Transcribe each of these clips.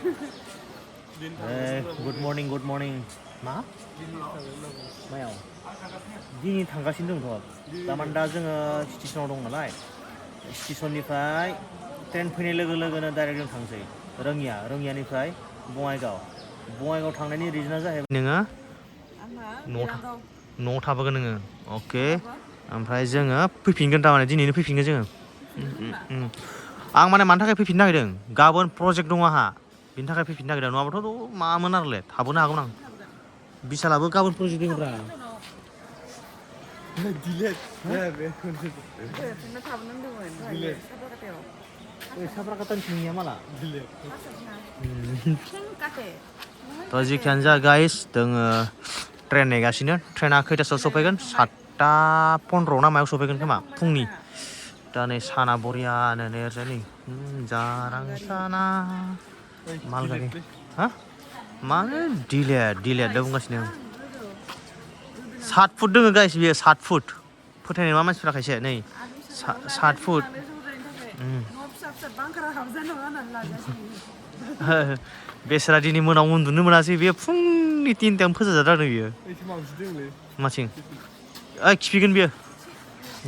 Good morning, good morning. मा? मायाव? दिनै थांगासिनो दंथ'. तारमाने दा जोङो स्टेशनाव दं नालाय. स्टेशननिफ्राय ट्रेन फैनाय लोगो लोगोनो डाइरेक्ट जों थांसै. रङियानिफ्राय बङाइगाव. बङाइगाव थांनायनि रिजना जाहैबाय नोङो न'आव थाबोगोन नोङो. अके. ओमफ्राय जोङो फैफिनगोन तारमाने दिनैनो फैफिनगोन जोङो. आं माने मानि थाखाय फैफिननो नागिरदों? गाबोन प्रजेक्ट दं आंहा. बिनि थाखाय फैफिननो नागिरदों. नङाबाथ' मामोन आरोलै थाबोनो हागौमोन आं. बिशालाबो गाबोन प्रजेक्ट दङब्रा. दिलेट. साब्राकातानि नोंनिया माला? दिलेट. थ' जिखियानो जा गाइस दोङो ट्रेन नेगासिनो. ट्रेना खैथासोआव सफैगोन? 7:15 ना मायाव सफैगोन खोमा फुंनि. दा नै साना बरियानो नेरसै नै. जारां साना मालगारि. हा? मानो डिलेट बुंगासिनो आं. 7 फुट दोङो गाइस बियो 7 फुट. फोथायनाय नङा मानसिफ्रा खायसे नै 7 फुट. बेसरा दिनै मोनायाव उन्दुनो मोनासै बेयो फुंनि 3टायावनो फोजाजादों बियो. माथिं? खिफिगोन बियो.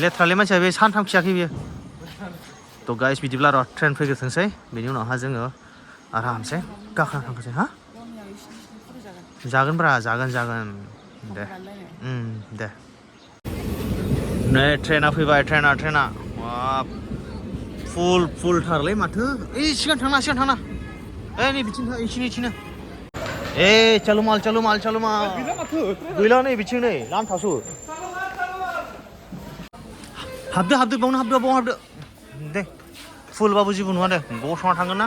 लेथ्रालै मानसिया बे सानथाम खियाखै बियो. थ' गाइस बिदिब्ला र' ट्रेन फैग्रोथोंसै बेनि उनावहा जोङो आरामसे गाखोना थांसै. हा? जागोनब्रा जागोन. दे. दे. नै ट्रेना फैबाय ट्रेना. बाब फुलथारलै माथो. सिगां थांना. नै बिथिं इसिनो. चलो माल. गैला नै बिथिं नै लामथासो. हाबदो बावनो हाबदो. दे फुलबाबो जेबो नङा दे. गसंना थांगोन ना?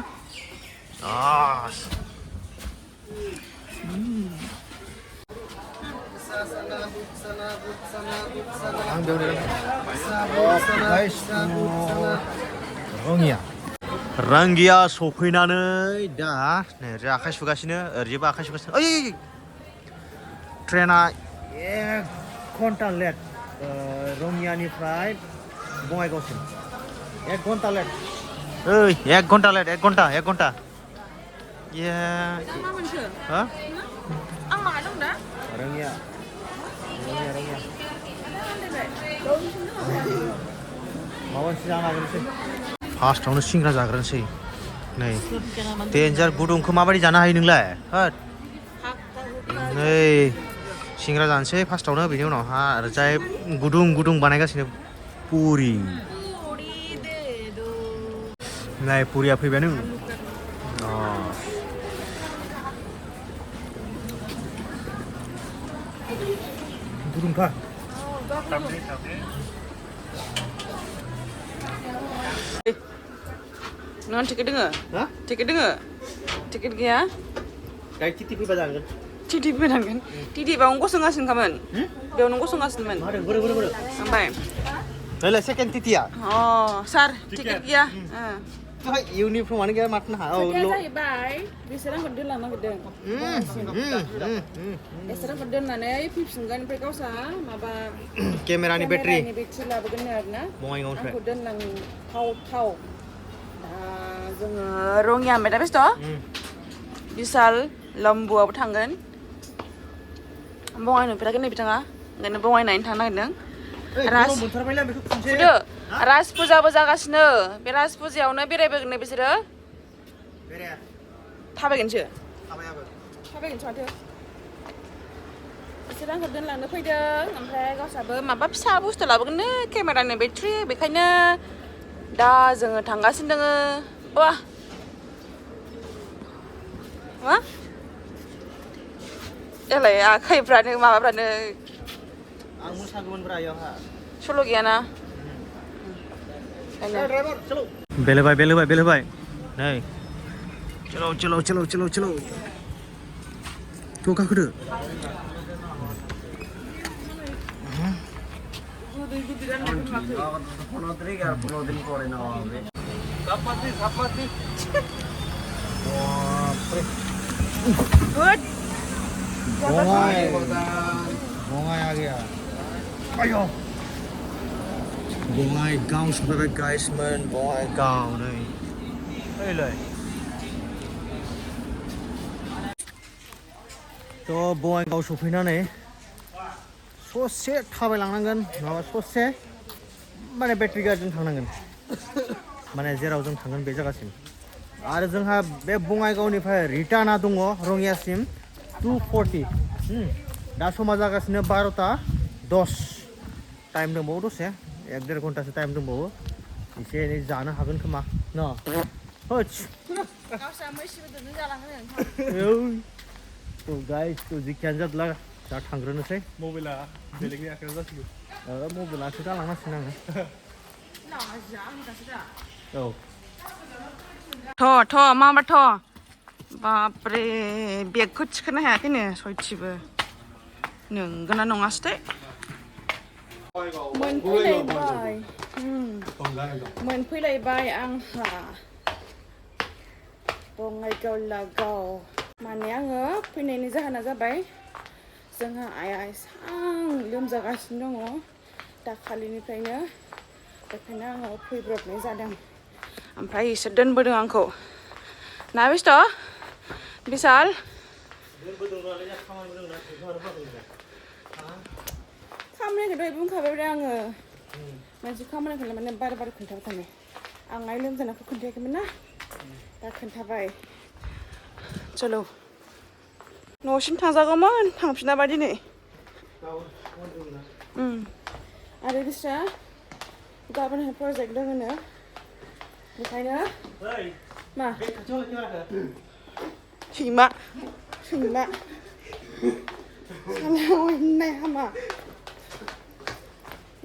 रङिया सफैनानै दा नै आखाइ सुगासिनो. ओरैबो आखाइ सुगासिनो. ट्रेना 1 घन्टा लेट. रङियानिफ्राय बङाइगावसिम 1 घन्टा लेट. 1 घन्टा लेट. 1 घन्टा. हा? आं माहा दं दा? रङिया. माबासो जानो हागोनसै. फार्स्टआवनो सिंग्रा जाग्रोनोसै. नै डेन्जार गुदुंखौ माबायदि जानो हायो नोंलाय? नै सिंग्रा जानोसै फार्स्टआवनो बेनि उनावहा ओरैजाय गुदुं बानायगासिनो पुरि. नै पुरिया फैबाय नों. गुदुंखा. नों टिकेट दोङो? टिकेट गैया? दायो टिटि फैबा जागोन. टिटि फैनांगोन. टिटि बेयावनो गसंगासिनोखामोन. बेयावनो गसंगासिनोमोन. बोरो. ओमफ्राय नैलाय सेकेन्ड टिटिया. सार टिकेट गैया. इउनिफर्मानो गैया माथो ना. जाहैबाय बिसोर आंखौ दोनलांनो नागिरदों. बिसोर आंखौ दोननानै फैफिनगोन. ओमफ्राय गावसा माबा केमेरानि बेटारि लाबोगोन आरोना. बङाइगावनिफ्राय आंखौ दोनलां थाव. जोङो रङिया ओमफ्राय दा बेसेथ' बिशाल लम्बुआवबो थांगोन. बङाइ नुफेराखै नै बिथाङा. ओंखायनो बङाइ नायनो थांनो नागिरदों. राज फुजाबो जागासिनो. बे राज फुजायावनो बेरायबोगोन बिसोरो. थाबायगोनसो माथो. बिसोर आंखौ दोनलांनो फैदों. ओमफ्राय गावसाबो माबा फिसा बुस्थु लाबोगोननो केमेरानि बेटारि. बेखायनो दा जोङो थांगासिनो दोङो. मा? एलाय आखाइफ्रानो माबाफ्रानो. आं मोसागौमोनब्रा इयावहा. सल' गैयाना. बेल होबाय. नै चलो. थ' गाखोदो. बङाइ आ गया. आयो. बङाइगाव सफैबाय गाइसमोन. बङाइगाव नै. फैलाय. थ' बङाइगाव सफैनानै ससे थाबायलांनांगोन नङाबा ससे माने बेटारि गारिजों थांनांगोन माने जेराव जों थांगोन बे जायगासिम आरो जोंहा बे बङाइगावनिफ्राय रिटार्ना दङ रङियासिम 240 दा समा जागासिनो 12:10 टाइम दंबावो दसे 1-1.5 घन्टासो टाइम दंबावो एसे एनै जानो हागोन खोमा न' होच गावसा मैसो बेदरजों जालांगोन नोंथां तो गाइस तो जिखियानो जादोला दा थांग्रोनोसै मबाइला बेलेगनि आखायाव जासिगोन मबाइलासो गालांनांसिगोन आङो औ माबाथ' बापरे बेगखौ थिखोनो हायाखैनो सयथिबो नोंगोना नङासोथाय मोनफैलायबाय आंहा बङाइगाव लागाव माने आङो फैनायनि जाहोना जाबाय जोंहा आइया एसां लोमजागासिनो दङ दाखालिनिफ्रायनो बेखायनो आङो फैब्रबनाय जादों ओमफ्राय इसोर दोनबोदों आंखौ ना बेस्थ' बिशाल खामानिखौ दहाय बुंखाबाय आङो मोनसे खामानिखौ माने बार खोन्थाबाय थानो आं आइ लोमजानायखौ खोन्थायाखैमोन ना दा खोन्थाबाय चलो न'सिम थांजागौमोन थांफिनाबा दिनै आरो बिस्रा गाबोनहाय प्रजेक्ट दङनो बेखायनो मा सैमा सालायनाय हामा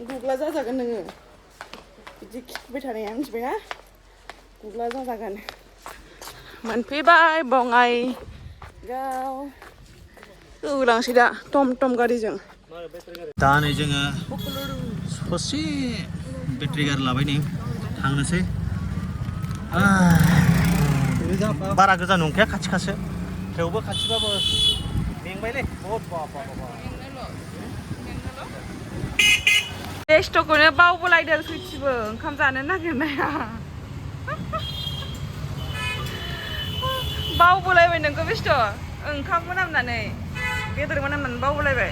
गुग्ला जाजागोन नोङो बिदि खिथाबाय थानाया मिथिबायना गुग्ला जाजागोन मोनफैबाय बङाइगाव होलांसै दा टम गारिजों दा नै जोङो ससे बेटारि गारि लाबाय नै थांनोसै बारा गोजान नंखाया खाथि थेवबो खाथिबाबो मेंबायलै बहुद बेस्थ'खौनो बावबोलायदों सैथिबो ओंखाम जानो नागिरनाया बावबोलायबाय नोंखौ बेस्थ' ओंखाम मोनामनानै बेदर मोनामनानै बावबोलायबाय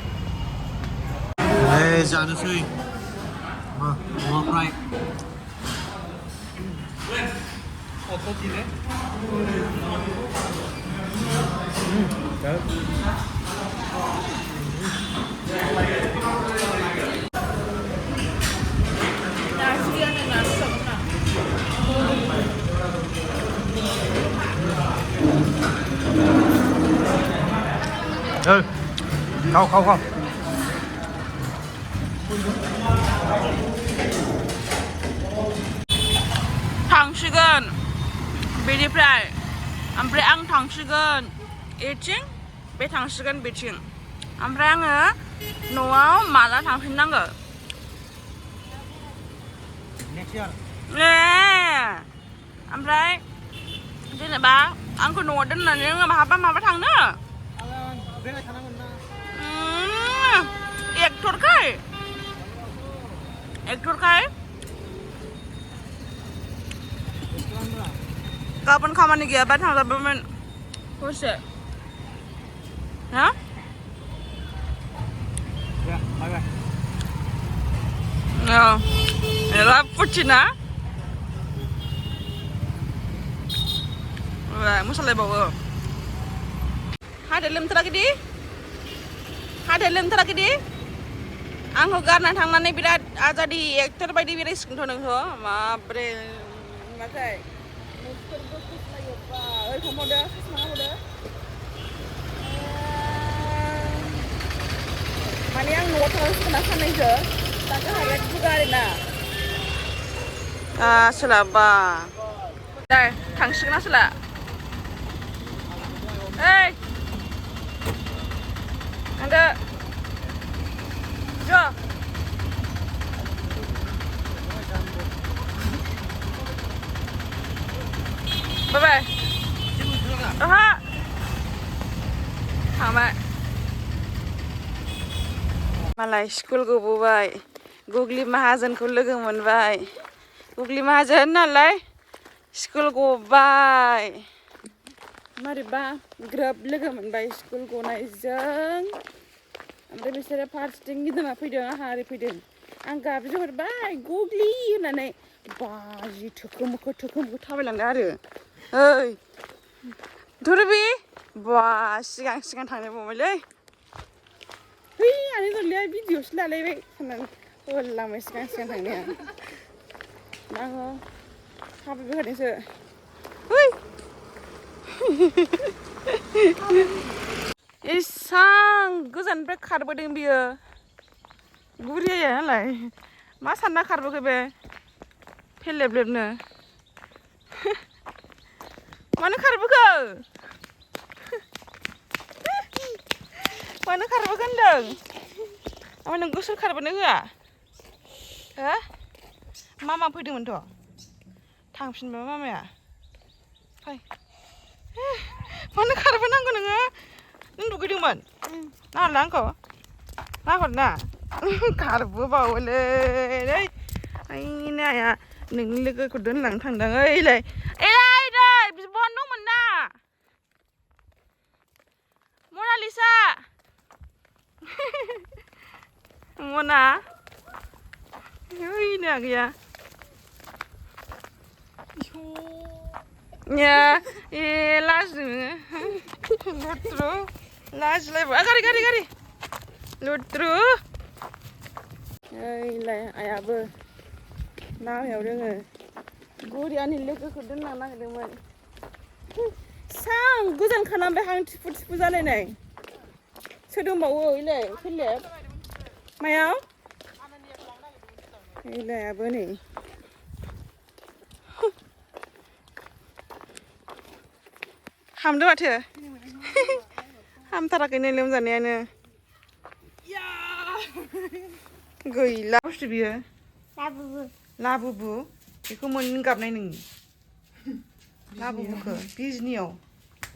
जानोसै अमा फ्राय खाव थांसिगोन बेनिफ्राय ओमफ्राय आं थांसिगोन एथिं बे थांसिगोन बेथिं ओमफ्राय आङो न'आव माला थांफिननांगौ ओमफ्राय जेनेबा आंखौ न'आव दोननानै नोङो माबा थांनो एक्टरखाय गाबोन खामानि गैयाबा थांजाबोमोन दसे हा एला पुथिना मोसालायबावो हाथाय लोमथाराखै दि आंखौ गारना थांनानै बिराद आजादि एक्टर बायदि बेरायसिगोनथ' नोंखौ माब्रे माथाय मुसफोरबो खुस्लायोबा ओरैखौ मदो ससमा मदो माने आं न'आव थांनांसिगोन ना साननैसो दा जोंहा रेट बुगा आरोना सोलाबा दे थांसिगोन आसोला ओइ थांदो ज' बाय ओहा थांबाय मालाय स्कुल गबोबाय गुग्लि माहाजोनखौ लोगो मोनबाय गुग्लि माहाजोन नालाय स्कुल गबाय मारैबा ग्रोब लोगो मोनबाय स्कुल गनायजों ओमफ्राय बिसोरो फार्स्टिं गिदिंना फैदों आंहा ओरै फैदों आं गाबज्रिहरबाय गुग्लि होननानै बाजि थोखो मोखो थाबायलांदों आरो ओइ धुरबि बा सिगां थांनो है आनै गोरलैया भिडिअसो लालायबाय होननानै होलांबाय सिगां थांनाया आङो थाबायबाय थादोंसो है एसां गोजाननिफ्राय खारबोदों बियो बुरिया नालाय मा सानना खारबोखो बे फेलेबलेबनो मानो खारबोखो मानो खारबोखो होनदों ओमफ्राय नोंखौ सोर खारबोनो होआ हो मामा फैदोंमोनथ' थांफिनबाय मामाया फै मानो खारबोनांगौ नोङो नों दुगैदोंमोन नाहरला आंखौ नाहरना खारबोबावोलै आइया नोंनि लोगोखौ दोनलांनो थांदों ओइलाय नै बिब'न दंमोन ना मनालिसा मना ओइ नै आगैया ए लाजिदों नोङो लुद्रु लाजिलायबाय गारि लुद्रु ओइलाय आइयाबो नामायाव दोङो गुरियानि लोगोखौ दोनलांनो नागिरदोंमोन सां गोजान खालामबाय हां थिफु जालायनाय सोर दंबावो ओइलाय फेलेब मायाव ओइलायाबो नै हामदो माथो हामथाराखैनो लोमजानायानो गैला बुस्थु बियो लाबुबु बेखौ मोनैनो गाबनाय नोङो लाबुबुखौ बिजनियाव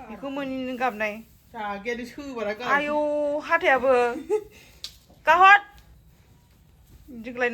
बेखौ मोनैनो गाबनाय आयौ हाथायाबो गाहर दिग्लाय